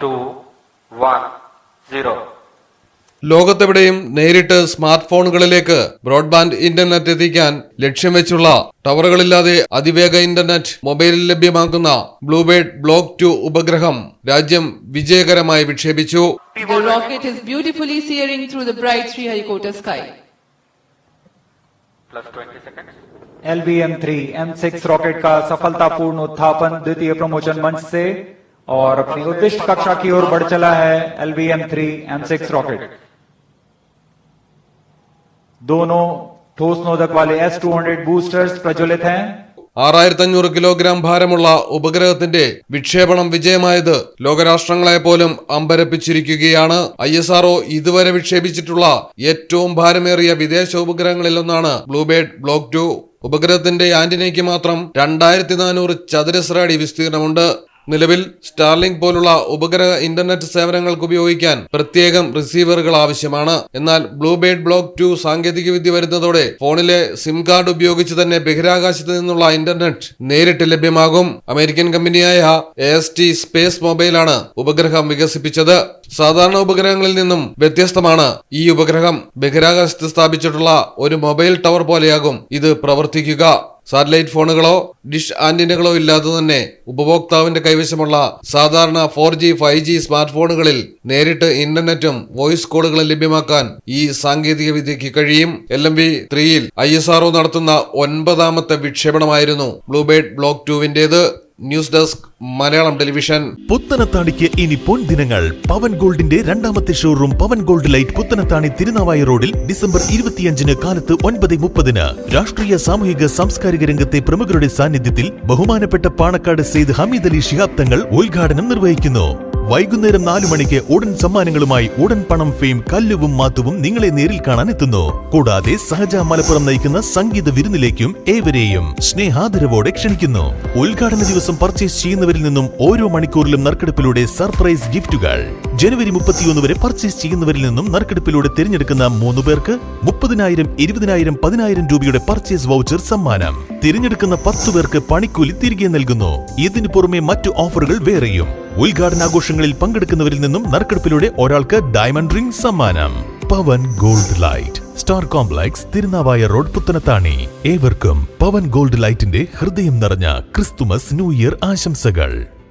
2, 1, 0. ലോകത്തെവിടെയും നേരിട്ട് smart ഫോണുകളിലേക്ക് broadband internet എത്തിക്കാൻ ലക്ഷ്യം വെച്ചുള്ള ടവറുകളില്ലാതെ അതിവേഗ ഇന്റർനെറ്റ് മൊബൈലിൽ ലഭ്യമാക്കുന്ന ബ്ലൂബേർഡ് ബ്ലോക്ക് 2 ഉപഗ്രഹം രാജ്യം വിജയകരമായി വിക്ഷേപിച്ചു. The rocket is beautifully searing through the bright Sriharikota sky. Plus 20 seconds. LVM-3 M6 rocket का सफलतापूर्ण उत्थापन द्वितीय प्रमोशन मंच से और अपनी उद्दिष्ट कक्षा की ओर बढ़ चला है LVM-3 M6 रॉकेट. दोनों ठोस नोदक वाले S-200 बूस्टर्स प्रज्वलित हैं. 6500 കിലോഗ്രാം ഭാരമുള്ള ഉപഗ്രഹത്തിന്റെ വിക്ഷേപണം വിജയമായത് ലോകരാഷ്ട്രങ്ങളെ പോലും അമ്പരപ്പിച്ചിരിക്കുകയാണ്. ISRO ഇതുവരെ വിക്ഷേപിച്ചിട്ടുള്ള ഏറ്റവും ഭാരമേറിയ വിദേശ ഉപഗ്രഹങ്ങളിലൊന്നാണ് ബ്ലൂബേർഡ് ബ്ലോക്ക് 2. ഉപഗ്രഹത്തിന്റെ ആന്റിനയ്ക്ക് മാത്രം 2400 ചതുരശ്ര അടി വിസ്തീർണമുണ്ട്. നിലവിൽ സ്റ്റാർലിങ്ക് പോലുള്ള ഉപഗ്രഹ ഇന്റർനെറ്റ് സേവനങ്ങൾക്ക് ഉപയോഗിക്കാൻ പ്രത്യേകം റിസീവറുകൾ ആവശ്യമാണ്. എന്നാൽ ബ്ലൂബേർഡ് ബ്ലോക്ക് 2 സാങ്കേതികവിദ്യ വരുന്നതോടെ ഫോണിലെ സിം കാർഡ് ഉപയോഗിച്ച് തന്നെ ബഹിരാകാശത്ത് നിന്നുള്ള ഇന്റർനെറ്റ് നേരിട്ട് ലഭ്യമാകും. അമേരിക്കൻ കമ്പനിയായ AST സ്പേസ് മൊബൈലാണ് ഉപഗ്രഹം വികസിപ്പിച്ചത്. സാധാരണ ഉപഗ്രഹങ്ങളിൽ നിന്നും വ്യത്യസ്തമാണ് ഈ ഉപഗ്രഹം. ബഹിരാകാശത്ത് സ്ഥാപിച്ചിട്ടുള്ള ഒരു മൊബൈൽ ടവർ പോലെയാകും ഇത് പ്രവർത്തിക്കുക. സാറ്റലൈറ്റ് ഫോണുകളോ ഡിഷ് ആന്റിനകളോ ഇല്ലാതെ തന്നെ ഉപഭോക്താവിന്റെ കൈവശമുള്ള സാധാരണ 4G 5G സ്മാർട്ട് ഫോണുകളിൽ നേരിട്ട് ഇന്റർനെറ്റും വോയിസ് കോളുകളും ലഭ്യമാക്കാൻ ഈ സാങ്കേതിക വിദ്യയ്ക്ക് കഴിയും. LMV-3യിൽ ISRO നടത്തുന്ന 9ാമത്തെ വിക്ഷേപണമായിരുന്നു ബ്ലൂബേർഡ് ബ്ലോക്ക് 2വിന്റേത്. News desk Malayalam television. പുത്തനത്താണിക്ക് ഇനി പൊൻദിനങ്ങൾ. പവൻ ഗോൾഡിന്റെ രണ്ടാമത്തെ showroom Pavan gold light Puthanathani Tirunavaya റോഡിൽ ഡിസംബർ 25 കാലത്ത് 9:30 രാഷ്ട്രീയ സാമൂഹിക സാംസ്കാരിക രംഗത്തെ പ്രമുഖരുടെ സാന്നിധ്യത്തിൽ ബഹുമാനപ്പെട്ട പാണക്കാട് സെയ്ദ് ഹമീദ് അലി ശിഹാബ് തങ്ങൾ ഉദ്ഘാടനം നിർവഹിക്കുന്നു. വൈകുന്നേരം 4 മണിക്ക് ഉടൻ സമ്മാനങ്ങളുമായി ഉടൻ പണം ഫെയിം കല്ലുവും മാത്തുവും നിങ്ങളെ നേരിൽ കാണാൻ എത്തുന്നു. കൂടാതെ സഹജ മലപ്പുറം നയിക്കുന്ന സംഗീത വിരുന്നിലേക്കും ഏവരെയും സ്നേഹാദരവോടെ ക്ഷണിക്കുന്നു. ഉദ്ഘാടന ദിവസം പർച്ചേസ് ചെയ്യുന്നവരിൽ നിന്നും ഓരോ മണിക്കൂറിലും നറുക്കെടുപ്പിലൂടെ സർപ്രൈസ് ഗിഫ്റ്റുകൾ. ജനുവരി 31 വരെ പർച്ചേസ് ചെയ്യുന്നവരിൽ നിന്നും നറുക്കെടുപ്പിലൂടെ തിരഞ്ഞെടുക്കുന്ന 3 പേർക്ക് 30,000, 20,000, 10,000 രൂപയുടെ പർച്ചേസ് വൗച്ചർ സമ്മാനം. തിരഞ്ഞെടുക്കുന്ന 10 പേർക്ക് പണിക്കൂലി തിരികെ നൽകുന്നു. ഇതിനു പുറമെ മറ്റു ഓഫറുകൾ വേറെയും. ഉദ്ഘാടനാഘോഷങ്ങളിൽ പങ്കെടുക്കുന്നവരിൽ നിന്നും നറുക്കെടുപ്പിലൂടെ ഒരാൾക്ക് ഡയമണ്ട് റിംഗ് സമ്മാനം. Pavan gold light, star complex, Tirunavaya road, Puthanathani. ഏവർക്കും പവൻ ഗോൾഡ് ലൈറ്റിന്റെ ഹൃദയം നിറഞ്ഞ ക്രിസ്തുമസ് ന്യൂ ഇയർ ആശംസകൾ.